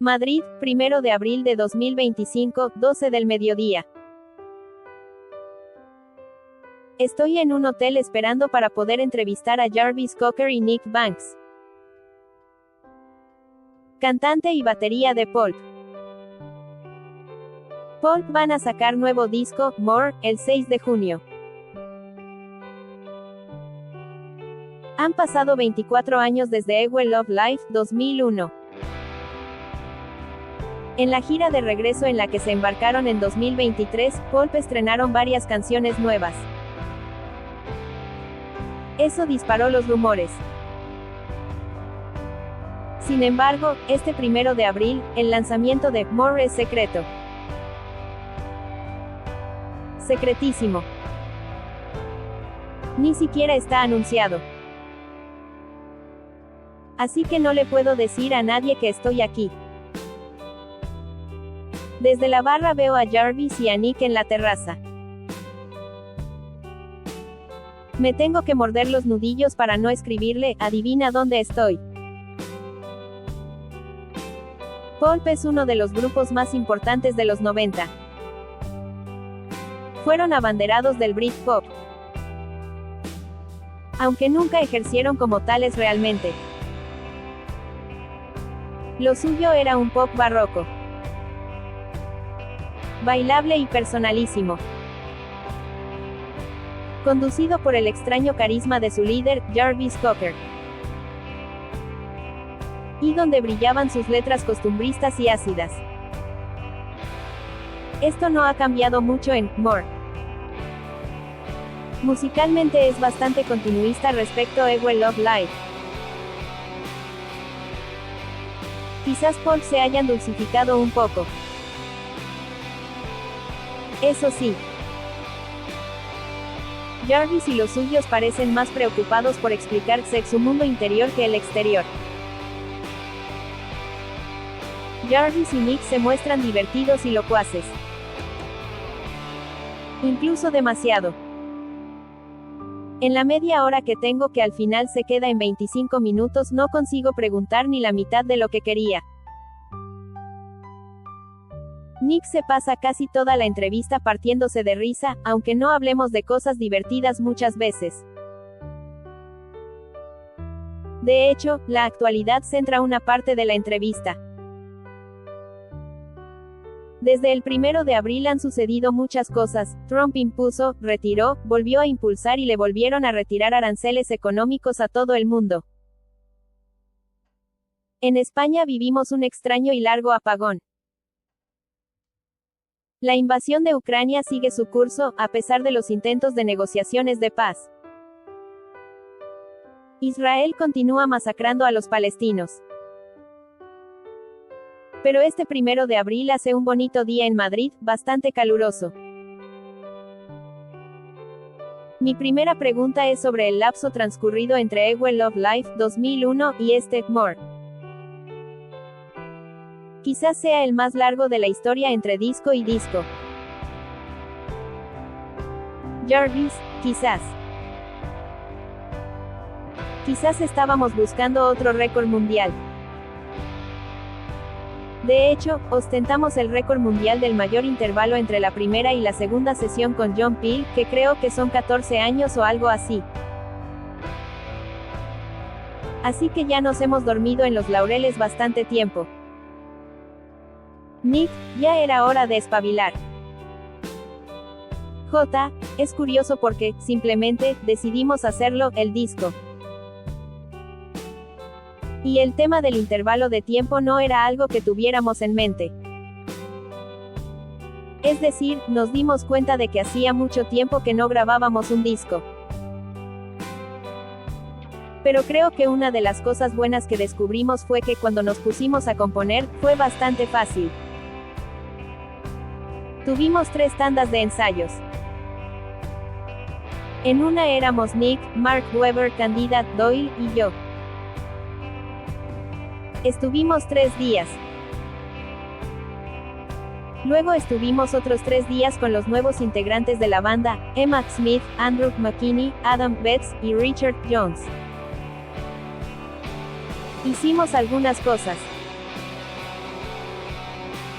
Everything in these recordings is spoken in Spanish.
Madrid, 1 de abril de 2025, 12 del mediodía. Estoy en un hotel esperando para poder entrevistar a Jarvis Cocker y Nick Banks, cantante y batería de Pulp. Pulp van a sacar nuevo disco, More, el 6 de junio. Han pasado 24 años desde A Well of Life, 2001. En la gira de regreso en la que se embarcaron en 2023, Pulp estrenaron varias canciones nuevas. Eso disparó los rumores. Sin embargo, este 1 de abril, el lanzamiento de More es secreto. Secretísimo. Ni siquiera está anunciado. Así que no le puedo decir a nadie que estoy aquí. Desde la barra veo a Jarvis y a Nick en la terraza. Me tengo que morder los nudillos para no escribirle, adivina dónde estoy. Pulp es uno de los grupos más importantes de los 90. Fueron abanderados del Britpop, aunque nunca ejercieron como tales realmente. Lo suyo era un pop barroco, bailable y personalísimo, conducido por el extraño carisma de su líder, Jarvis Cocker, y donde brillaban sus letras costumbristas y ácidas. Esto no ha cambiado mucho en More. Musicalmente es bastante continuista respecto a A Well of Life. Quizás Pulp se hayan dulcificado un poco. Eso sí, Jarvis y los suyos parecen más preocupados por explicarse su mundo interior que el exterior. Jarvis y Nick se muestran divertidos y locuaces. Incluso demasiado. En la media hora que tengo, que al final se queda en 25 minutos, no consigo preguntar ni la mitad de lo que quería. Nick se pasa casi toda la entrevista partiéndose de risa, aunque no hablemos de cosas divertidas muchas veces. De hecho, la actualidad centra una parte de la entrevista. Desde el 1 de abril han sucedido muchas cosas. Trump impuso, retiró, volvió a impulsar y le volvieron a retirar aranceles económicos a todo el mundo. En España vivimos un extraño y largo apagón. La invasión de Ucrania sigue su curso, a pesar de los intentos de negociaciones de paz. Israel continúa masacrando a los palestinos. Pero este 1 de abril hace un bonito día en Madrid, bastante caluroso. Mi primera pregunta es sobre el lapso transcurrido entre A Well of Life, 2001, y este, More. Quizás sea el más largo de la historia entre disco y disco. Jarvis, quizás. Quizás estábamos buscando otro récord mundial. De hecho, ostentamos el récord mundial del mayor intervalo entre la primera y la segunda sesión con John Peel, que creo que son 14 años o algo así. Así que ya nos hemos dormido en los laureles bastante tiempo. Nick, ya era hora de espabilar. Es curioso porque, simplemente, decidimos hacerlo, el disco. Y el tema del intervalo de tiempo no era algo que tuviéramos en mente. Es decir, nos dimos cuenta de que hacía mucho tiempo que no grabábamos un disco. Pero creo que una de las cosas buenas que descubrimos fue que cuando nos pusimos a componer, fue bastante fácil. Tuvimos 3 tandas de ensayos. En una éramos Nick, Mark Webber, Candida, Doyle, y yo. Estuvimos 3 días. Luego estuvimos otros 3 días con los nuevos integrantes de la banda, Emma Smith, Andrew McKinney, Adam Betts, y Richard Jones. Hicimos algunas cosas.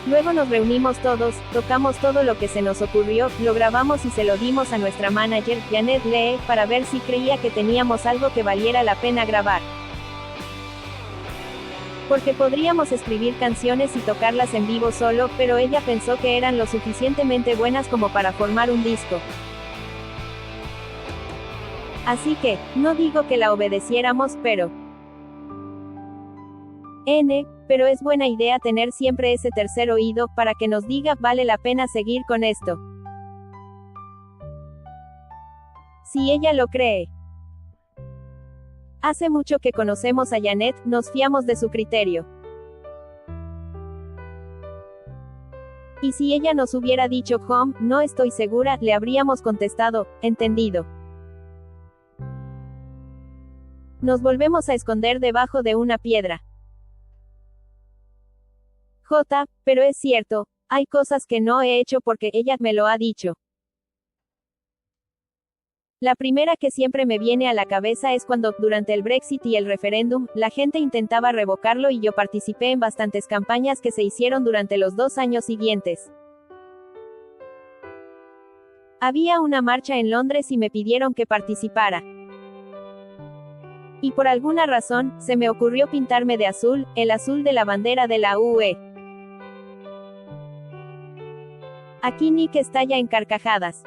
Luego nos reunimos todos, tocamos todo lo que se nos ocurrió, lo grabamos y se lo dimos a nuestra manager, Janet Lee, para ver si creía que teníamos algo que valiera la pena grabar. Porque podríamos escribir canciones y tocarlas en vivo solo, pero ella pensó que eran lo suficientemente buenas como para formar un disco. Así que, no digo que la obedeciéramos, pero pero es buena idea tener siempre ese tercer oído, para que nos diga, vale la pena seguir con esto. Si ella lo cree. Hace mucho que conocemos a Janet, nos fiamos de su criterio. Y si ella nos hubiera dicho, no estoy segura, le habríamos contestado, entendido. Nos volvemos a esconder debajo de una piedra. Pero es cierto, hay cosas que no he hecho porque ella me lo ha dicho. La primera que siempre me viene a la cabeza es cuando, durante el Brexit y el referéndum, la gente intentaba revocarlo y yo participé en bastantes campañas que se hicieron durante los 2 años siguientes. Había una marcha en Londres y me pidieron que participara. Y por alguna razón, se me ocurrió pintarme de azul, el azul de la bandera de la UE. Aquí Nick estalla en carcajadas.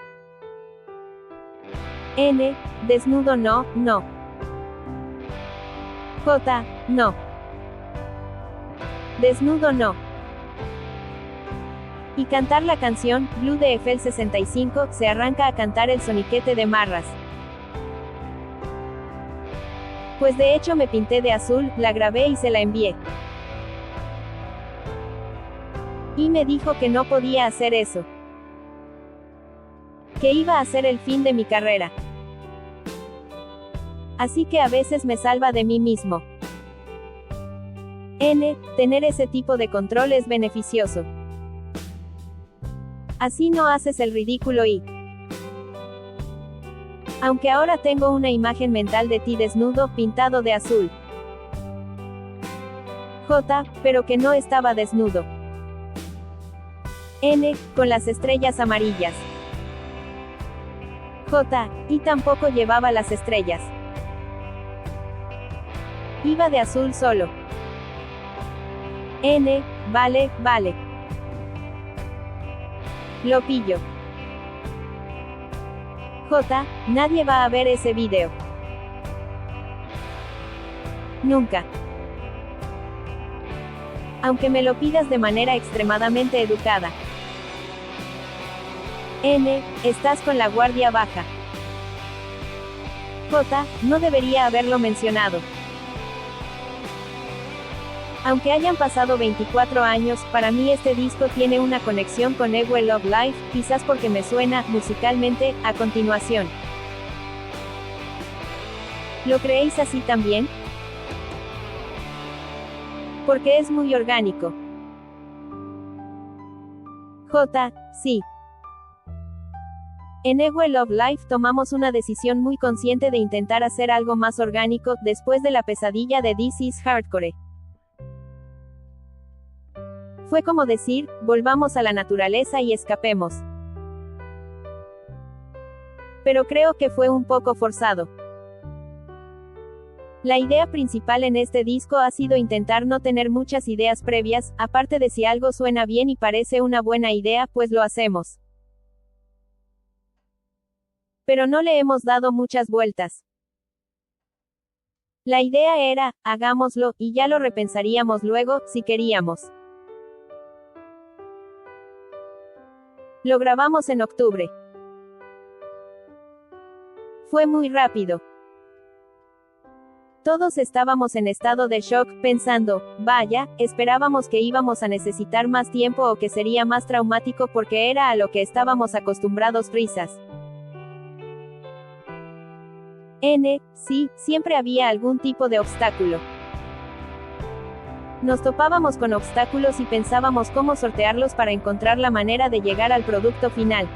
Desnudo no. No. Desnudo no. Y cantar la canción, Blue de Eiffel 65, se arranca a cantar el soniquete de Marras. Pues de hecho me pinté de azul, la grabé y se la envié. Y me dijo que no podía hacer eso. Que iba a ser el fin de mi carrera. Así que a veces me salva de mí mismo. Tener ese tipo de control es beneficioso. Así no haces el ridículo y... Aunque ahora tengo una imagen mental de ti desnudo, pintado de azul. Pero que no estaba desnudo. Con las estrellas amarillas. Y tampoco llevaba las estrellas. Iba de azul solo. Vale. Lo pillo. Nadie va a ver ese video. Nunca. Aunque me lo pidas de manera extremadamente educada. Estás con la guardia baja. No debería haberlo mencionado. Aunque hayan pasado 24 años, para mí este disco tiene una conexión con Ewe Love Life, quizás porque me suena, musicalmente, a continuación. ¿Lo creéis así también? Porque es muy orgánico. Sí. En Ewe Love Life tomamos una decisión muy consciente de intentar hacer algo más orgánico, después de la pesadilla de This Is Hardcore. Fue como decir, volvamos a la naturaleza y escapemos. Pero creo que fue un poco forzado. La idea principal en este disco ha sido intentar no tener muchas ideas previas, aparte de si algo suena bien y parece una buena idea, pues lo hacemos. Pero no le hemos dado muchas vueltas. La idea era, hagámoslo, y ya lo repensaríamos luego, si queríamos. Lo grabamos en octubre. Fue muy rápido. Todos estábamos en estado de shock, pensando, vaya, esperábamos que íbamos a necesitar más tiempo o que sería más traumático porque era a lo que estábamos acostumbrados. Risas. Sí, siempre había algún tipo de obstáculo. Nos topábamos con obstáculos y pensábamos cómo sortearlos para encontrar la manera de llegar al producto final.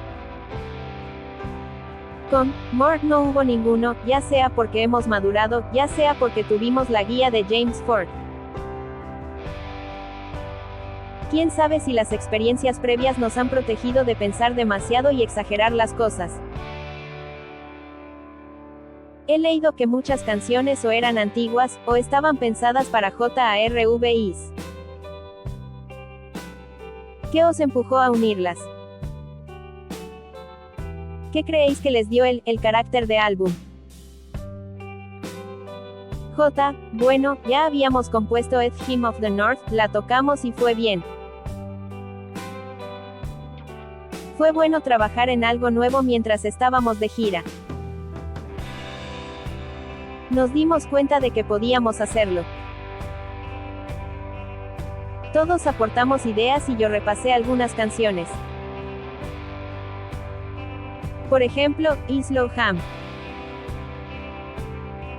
Con More no hubo ninguno, ya sea porque hemos madurado, ya sea porque tuvimos la guía de James Ford. Quién sabe si las experiencias previas nos han protegido de pensar demasiado y exagerar las cosas. He leído que muchas canciones o eran antiguas, o estaban pensadas para JARVIs. ¿Qué os empujó a unirlas? ¿Qué creéis que les dio el carácter de álbum? Bueno, ya habíamos compuesto Ed Hymn of the North, la tocamos y fue bien. Fue bueno trabajar en algo nuevo mientras estábamos de gira. Nos dimos cuenta de que podíamos hacerlo. Todos aportamos ideas y yo repasé algunas canciones. Por ejemplo, Slow Jam.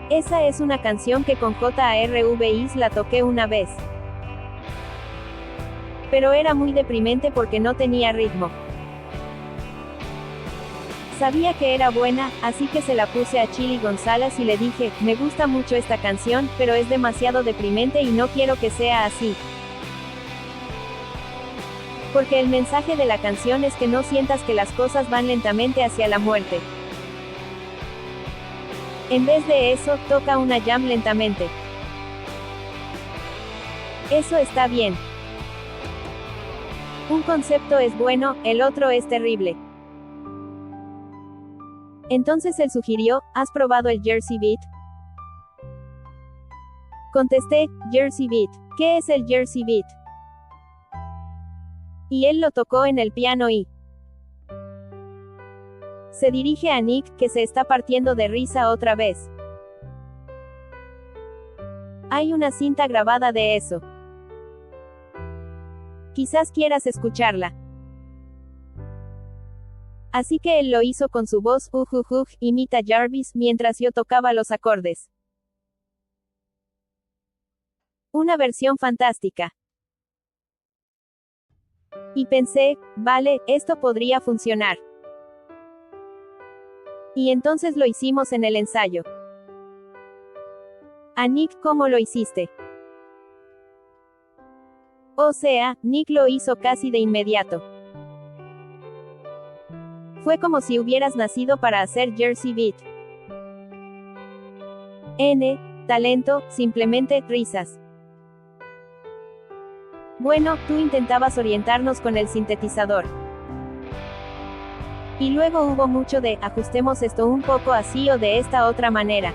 Esa es una canción que con JARVIs la toqué una vez. Pero era muy deprimente porque no tenía ritmo. Sabía que era buena, así que se la puse a Chili González y le dije, me gusta mucho esta canción, pero es demasiado deprimente y no quiero que sea así. Porque el mensaje de la canción es que no sientas que las cosas van lentamente hacia la muerte. En vez de eso, toca una jam lentamente. Eso está bien. Un concepto es bueno, el otro es terrible. Entonces él sugirió, ¿has probado el Jersey Beat? Contesté, Jersey Beat. ¿Qué es el Jersey Beat? Y él lo tocó en el piano y se dirige a Nick, que se está partiendo de risa otra vez. Hay una cinta grabada de eso. Quizás quieras escucharla. Así que él lo hizo con su voz, imita Jarvis, mientras yo tocaba los acordes. Una versión fantástica. Y pensé, vale, esto podría funcionar. Y entonces lo hicimos en el ensayo. A Nick, ¿cómo lo hiciste? O sea, Nick lo hizo casi de inmediato. Fue como si hubieras nacido para hacer Jersey Beat. Talento, simplemente, risas. Bueno, tú intentabas orientarnos con el sintetizador. Y luego hubo mucho de, ajustemos esto un poco así o de esta otra manera.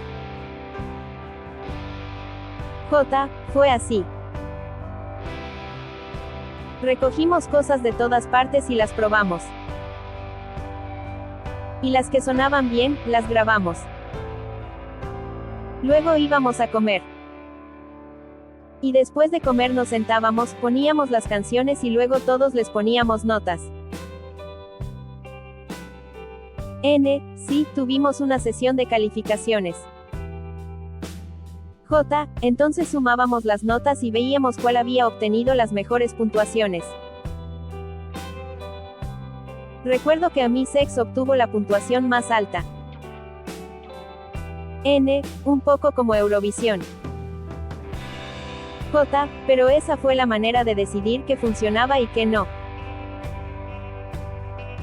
Fue así. Recogimos cosas de todas partes y las probamos. Y las que sonaban bien, las grabamos. Luego íbamos a comer. Y después de comer nos sentábamos, poníamos las canciones y luego todos les poníamos notas. Sí, tuvimos una sesión de calificaciones. Entonces sumábamos las notas y veíamos cuál había obtenido las mejores puntuaciones. Recuerdo que a mí Sex obtuvo la puntuación más alta. Un poco como Eurovisión. Pero esa fue la manera de decidir qué funcionaba y qué no.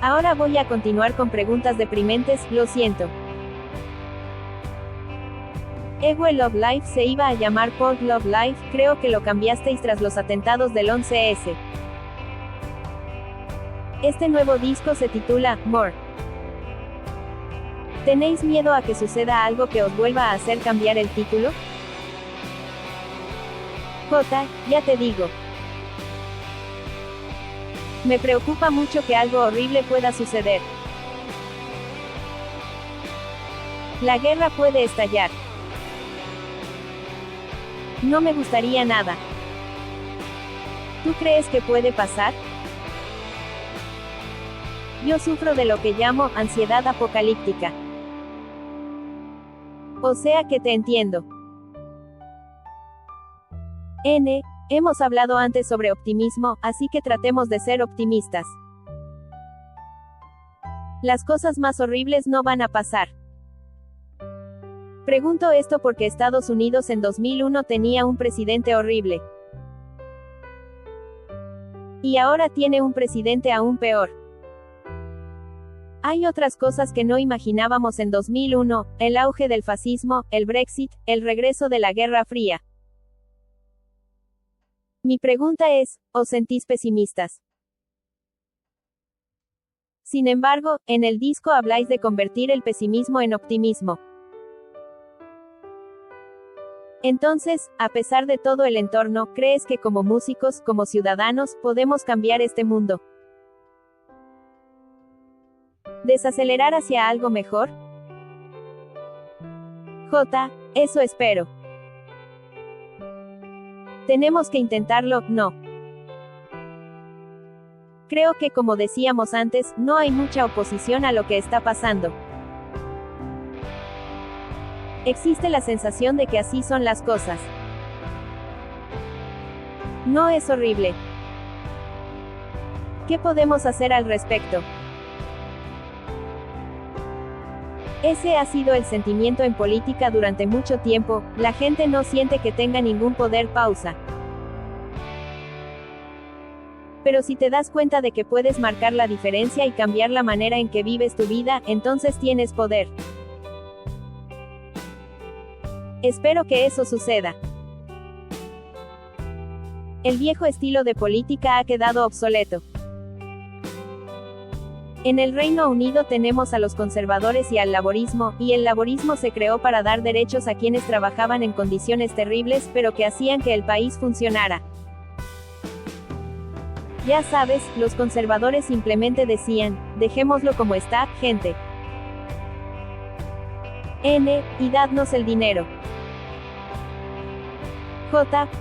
Ahora voy a continuar con preguntas deprimentes, lo siento. Ewe Love Life se iba a llamar Pod Love Life, creo que lo cambiasteis tras los atentados del 11S. Este nuevo disco se titula More. ¿Tenéis miedo a que suceda algo que os vuelva a hacer cambiar el título? Ya te digo. Me preocupa mucho que algo horrible pueda suceder. La guerra puede estallar. No me gustaría nada. ¿Tú crees que puede pasar? Yo sufro de lo que llamo ansiedad apocalíptica. O sea que te entiendo. Hemos hablado antes sobre optimismo, así que tratemos de ser optimistas. Las cosas más horribles no van a pasar. Pregunto esto porque Estados Unidos en 2001 tenía un presidente horrible. Y ahora tiene un presidente aún peor. Hay otras cosas que no imaginábamos en 2001, el auge del fascismo, el Brexit, el regreso de la Guerra Fría. Mi pregunta es, ¿os sentís pesimistas? Sin embargo, en el disco habláis de convertir el pesimismo en optimismo. Entonces, a pesar de todo el entorno, ¿crees que como músicos, como ciudadanos, podemos cambiar este mundo? ¿Desacelerar hacia algo mejor? Eso espero. ¿Tenemos que intentarlo? No. Creo que como decíamos antes, no hay mucha oposición a lo que está pasando. Existe la sensación de que así son las cosas. No es horrible. ¿Qué podemos hacer al respecto? Ese ha sido el sentimiento en política durante mucho tiempo, la gente no siente que tenga ningún poder. Pero si te das cuenta de que puedes marcar la diferencia y cambiar la manera en que vives tu vida, entonces tienes poder. Espero que eso suceda. El viejo estilo de política ha quedado obsoleto. En el Reino Unido tenemos a los conservadores y al laborismo, y el laborismo se creó para dar derechos a quienes trabajaban en condiciones terribles, pero que hacían que el país funcionara. Ya sabes, los conservadores simplemente decían, dejémoslo como está, gente. Y dadnos el dinero.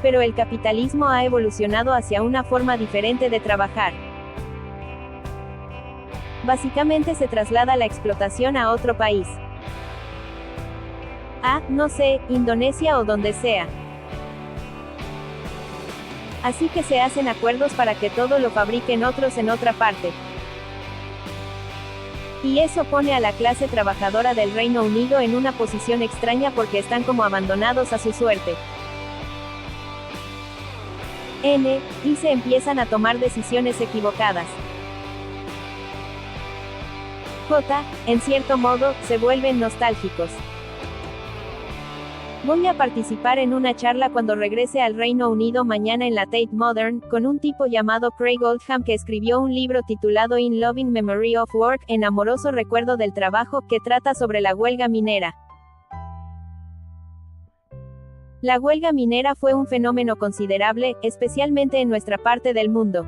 Pero el capitalismo ha evolucionado hacia una forma diferente de trabajar. Básicamente se traslada la explotación a otro país. No sé, Indonesia o donde sea. Así que se hacen acuerdos para que todo lo fabriquen otros en otra parte. Y eso pone a la clase trabajadora del Reino Unido en una posición extraña porque están como abandonados a su suerte. Y se empiezan a tomar decisiones equivocadas. En cierto modo, se vuelven nostálgicos. Voy a participar en una charla cuando regrese al Reino Unido mañana en la Tate Modern, con un tipo llamado Craig Oldham que escribió un libro titulado In Loving Memory of Work, en amoroso recuerdo del trabajo, que trata sobre la huelga minera. La huelga minera fue un fenómeno considerable, especialmente en nuestra parte del mundo.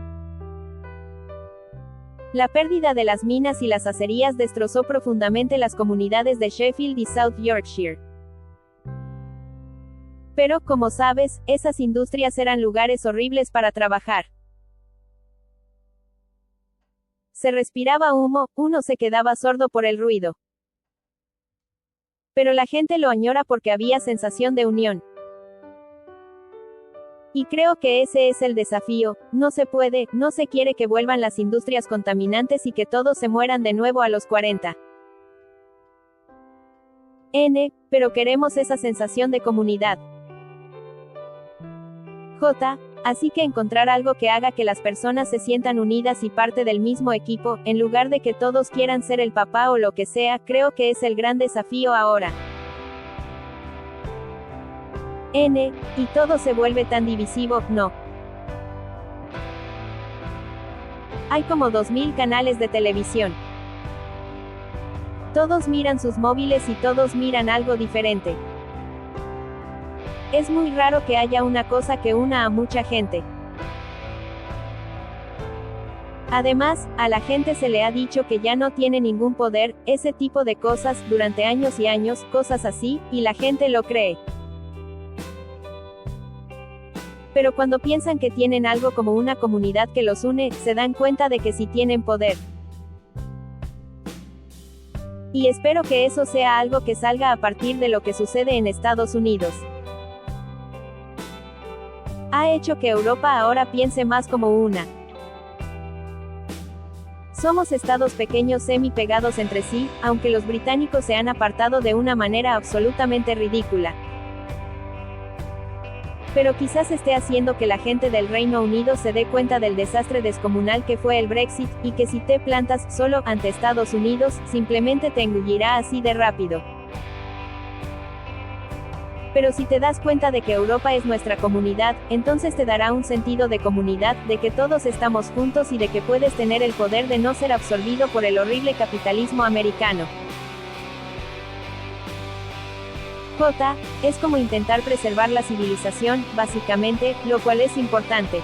La pérdida de las minas y las acerías destrozó profundamente las comunidades de Sheffield y South Yorkshire. Pero, como sabes, esas industrias eran lugares horribles para trabajar. Se respiraba humo, uno se quedaba sordo por el ruido. Pero la gente lo añora porque había sensación de unión. Y creo que ese es el desafío, no se quiere que vuelvan las industrias contaminantes y que todos se mueran de nuevo a los 40. Pero queremos esa sensación de comunidad. Así que encontrar algo que haga que las personas se sientan unidas y parte del mismo equipo, en lugar de que todos quieran ser el papá o lo que sea, creo que es el gran desafío ahora. Y todo se vuelve tan divisivo, ¿no? Hay como 2000 canales de televisión. Todos miran sus móviles y todos miran algo diferente. Es muy raro que haya una cosa que una a mucha gente. Además, a la gente se le ha dicho que ya no tiene ningún poder, ese tipo de cosas, durante años y años, cosas así, y la gente lo cree. Pero cuando piensan que tienen algo como una comunidad que los une, se dan cuenta de que sí tienen poder. Y espero que eso sea algo que salga a partir de lo que sucede en Estados Unidos. Ha hecho que Europa ahora piense más como una. Somos estados pequeños semi-pegados entre sí, aunque los británicos se han apartado de una manera absolutamente ridícula. Pero quizás esté haciendo que la gente del Reino Unido se dé cuenta del desastre descomunal que fue el Brexit, y que si te plantas solo ante Estados Unidos, simplemente te engullirá así de rápido. Pero si te das cuenta de que Europa es nuestra comunidad, entonces te dará un sentido de comunidad, de que todos estamos juntos y de que puedes tener el poder de no ser absorbido por el horrible capitalismo americano. J. Es como intentar preservar la civilización, básicamente, lo cual es importante.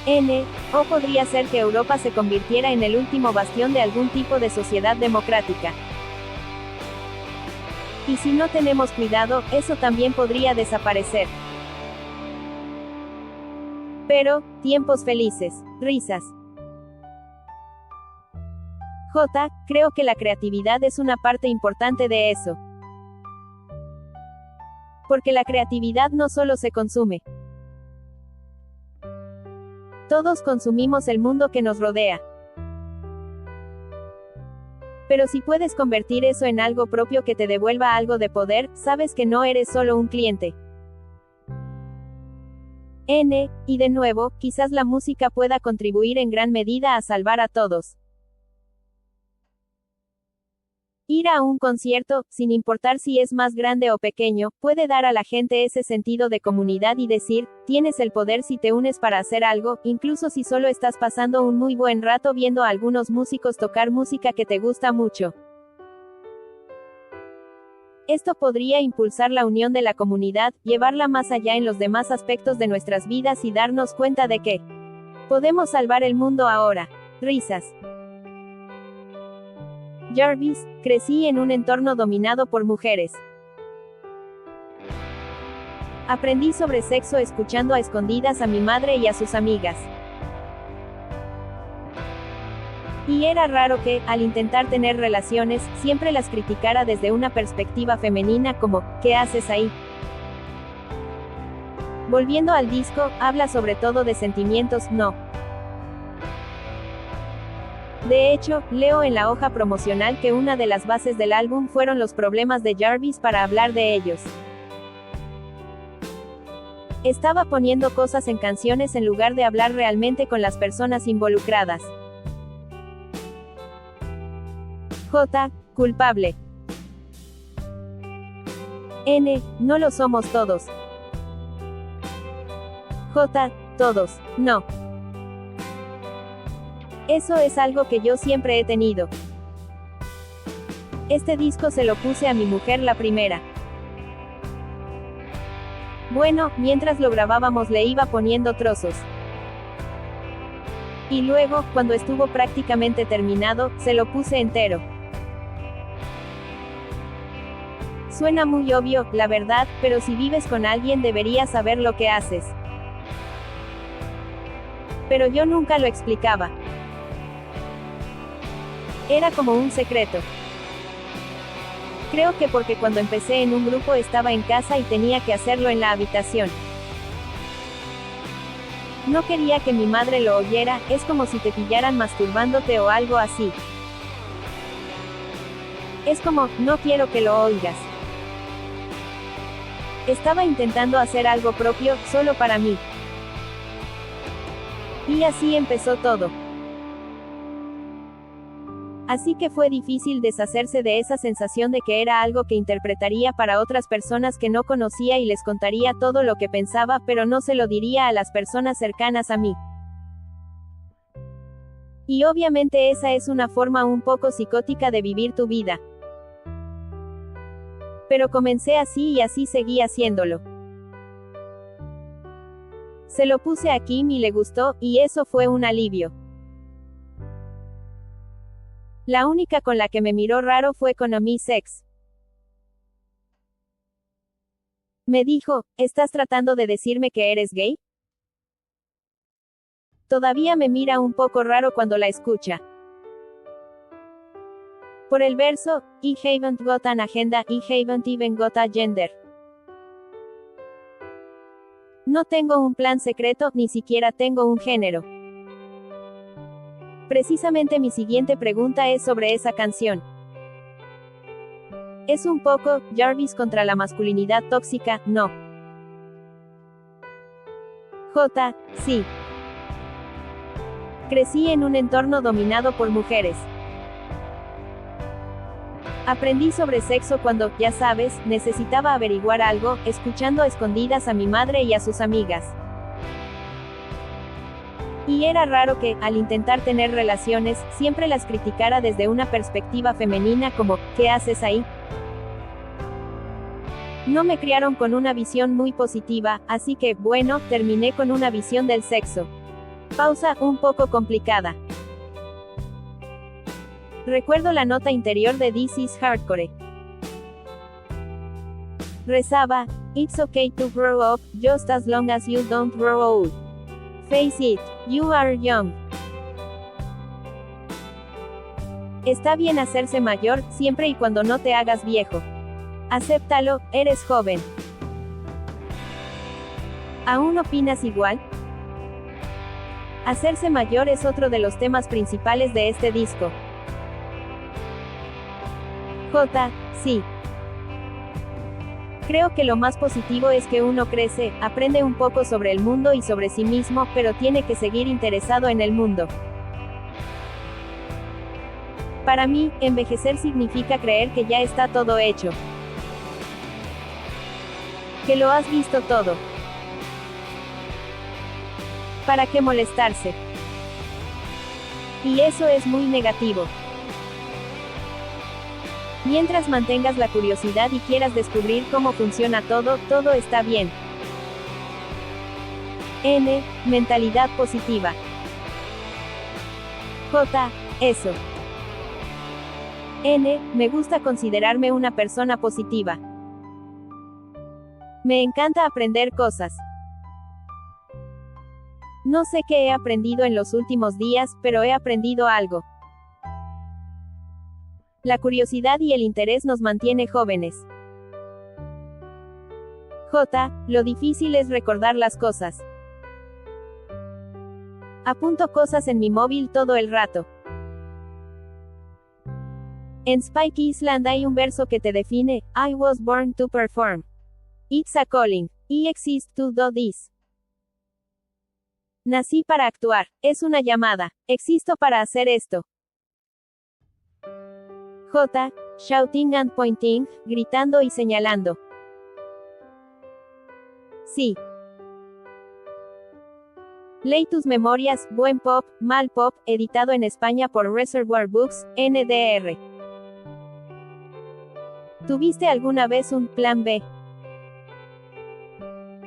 N. O podría ser que Europa se convirtiera en el último bastión de algún tipo de sociedad democrática. Y si no tenemos cuidado, eso también podría desaparecer. Pero, tiempos felices, risas. J. Creo que la creatividad es una parte importante de eso. Porque la creatividad no solo se consume. Todos consumimos el mundo que nos rodea. Pero si puedes convertir eso en algo propio que te devuelva algo de poder, sabes que no eres solo un cliente. N. Y de nuevo, quizás la música pueda contribuir en gran medida a salvar a todos. Ir a un concierto, sin importar si es más grande o pequeño, puede dar a la gente ese sentido de comunidad y decir, tienes el poder si te unes para hacer algo, incluso si solo estás pasando un muy buen rato viendo a algunos músicos tocar música que te gusta mucho. Esto podría impulsar la unión de la comunidad, llevarla más allá en los demás aspectos de nuestras vidas y darnos cuenta de que podemos salvar el mundo ahora. Risas. Jarvis, crecí en un entorno dominado por mujeres. Aprendí sobre sexo escuchando a escondidas a mi madre y a sus amigas. Y era raro que, al intentar tener relaciones, siempre las criticara desde una perspectiva femenina como, ¿qué haces ahí? Volviendo al disco, habla sobre todo de sentimientos, no. De hecho, leo en la hoja promocional que una de las bases del álbum fueron los problemas de Jarvis para hablar de ellos. Estaba poniendo cosas en canciones en lugar de hablar realmente con las personas involucradas. J. Culpable. N. No lo somos todos. J. Todos, no. Eso es algo que yo siempre he tenido. Este disco se lo puse a mi mujer la primera. Bueno, mientras lo grabábamos le iba poniendo trozos. Y luego, cuando estuvo prácticamente terminado, se lo puse entero. Suena muy obvio, la verdad, pero si vives con alguien deberías saber lo que haces. Pero yo nunca lo explicaba. Era como un secreto. Creo que porque cuando empecé en un grupo estaba en casa y tenía que hacerlo en la habitación. No quería que mi madre lo oyera, es como si te pillaran masturbándote o algo así. Es como, no quiero que lo oigas. Estaba intentando hacer algo propio, solo para mí. Y así empezó todo. Así que fue difícil deshacerse de esa sensación de que era algo que interpretaría para otras personas que no conocía y les contaría todo lo que pensaba, pero no se lo diría a las personas cercanas a mí. Y obviamente esa es una forma un poco psicótica de vivir tu vida. Pero comencé así y así seguí haciéndolo. Se lo puse a Kim y le gustó, y eso fue un alivio. La única con la que me miró raro fue con Ami Sex. Me dijo, ¿estás tratando de decirme que eres gay? Todavía me mira un poco raro cuando la escucha. Por el verso, I haven't got an agenda, I haven't even got a gender. No tengo un plan secreto, ni siquiera tengo un género. Precisamente mi siguiente pregunta es sobre esa canción. Es un poco, Jarvis contra la masculinidad tóxica, ¿no? J. Sí. Crecí en un entorno dominado por mujeres. Aprendí sobre sexo cuando, ya sabes, necesitaba averiguar algo, escuchando a escondidas a mi madre y a sus amigas. Y era raro que, al intentar tener relaciones, siempre las criticara desde una perspectiva femenina como, ¿qué haces ahí? No me criaron con una visión muy positiva, así que, bueno, terminé con una visión del sexo. Pausa, un poco complicada. Recuerdo la nota interior de This is Hardcore. Rezaba, "It's okay to grow up, just as long as you don't grow old. Face it, you are young". Está bien hacerse mayor, siempre y cuando no te hagas viejo. Acéptalo, eres joven. ¿Aún opinas igual? Hacerse mayor es otro de los temas principales de este disco. J. Sí. Creo que lo más positivo es que uno crece, aprende un poco sobre el mundo y sobre sí mismo, pero tiene que seguir interesado en el mundo. Para mí, envejecer significa creer que ya está todo hecho. Que lo has visto todo. ¿Para qué molestarse? Y eso es muy negativo. Mientras mantengas la curiosidad y quieras descubrir cómo funciona todo, todo está bien. N. Mentalidad positiva. J. Eso. N. Me gusta considerarme una persona positiva. Me encanta aprender cosas. No sé qué he aprendido en los últimos días, pero he aprendido algo. La curiosidad y el interés nos mantiene jóvenes. J. Lo difícil es recordar las cosas. Apunto cosas en mi móvil todo el rato. En Spike Island hay un verso que te define: I was born to perform. It's a calling. I exist to do this. Nací para actuar. Es una llamada. Existo para hacer esto. J. Shouting and pointing, gritando y señalando. Sí. Leí tus memorias, buen pop, mal pop, editado en España por Reservoir Books, NDR. ¿Tuviste alguna vez un plan B?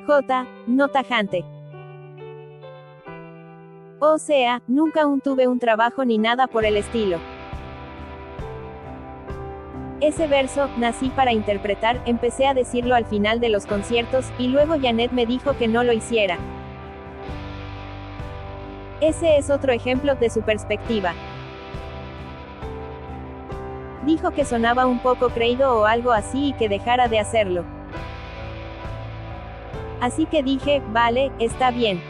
J. No tajante. O sea, nunca aún tuve un trabajo ni nada por el estilo. Ese verso, nací para interpretar, empecé a decirlo al final de los conciertos, y luego Janet me dijo que no lo hiciera. Ese es otro ejemplo de su perspectiva. Dijo que sonaba un poco creído o algo así y que dejara de hacerlo. Así que dije, vale, está bien.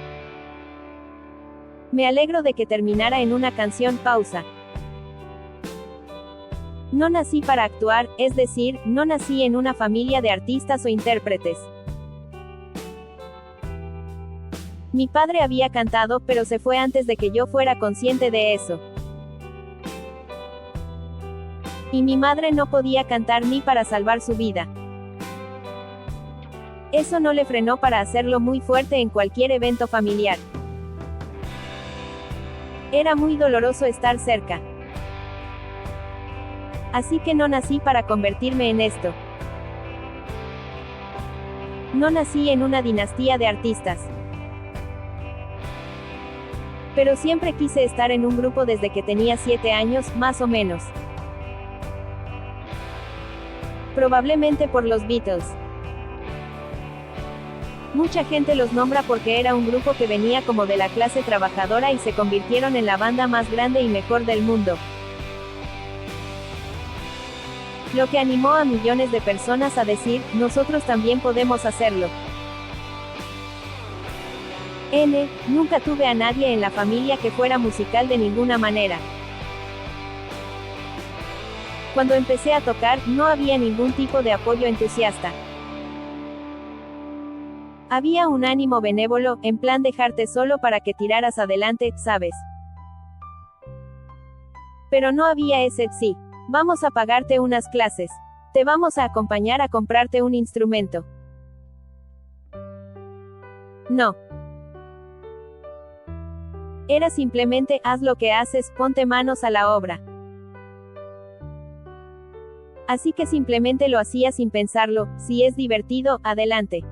Me alegro de que terminara en una canción pausa. No nací para actuar, es decir, no nací en una familia de artistas o intérpretes. Mi padre había cantado, pero se fue antes de que yo fuera consciente de eso. Y mi madre no podía cantar ni para salvar su vida. Eso no le frenó para hacerlo muy fuerte en cualquier evento familiar. Era muy doloroso estar cerca. Así que no nací para convertirme en esto. No nací en una dinastía de artistas. Pero siempre quise estar en un grupo desde que tenía 7 años, más o menos. Probablemente por los Beatles. Mucha gente los nombra porque era un grupo que venía como de la clase trabajadora y se convirtieron en la banda más grande y mejor del mundo. Lo que animó a millones de personas a decir, nosotros también podemos hacerlo. N. Nunca tuve a nadie en la familia que fuera musical de ninguna manera. Cuando empecé a tocar, no había ningún tipo de apoyo entusiasta. Había un ánimo benévolo, en plan dejarte solo para que tiraras adelante, ¿sabes? Pero no había ese sí. Vamos a pagarte unas clases. Te vamos a acompañar a comprarte un instrumento. No. Era simplemente, haz lo que haces, ponte manos a la obra. Así que simplemente lo hacía sin pensarlo, si es divertido, adelante.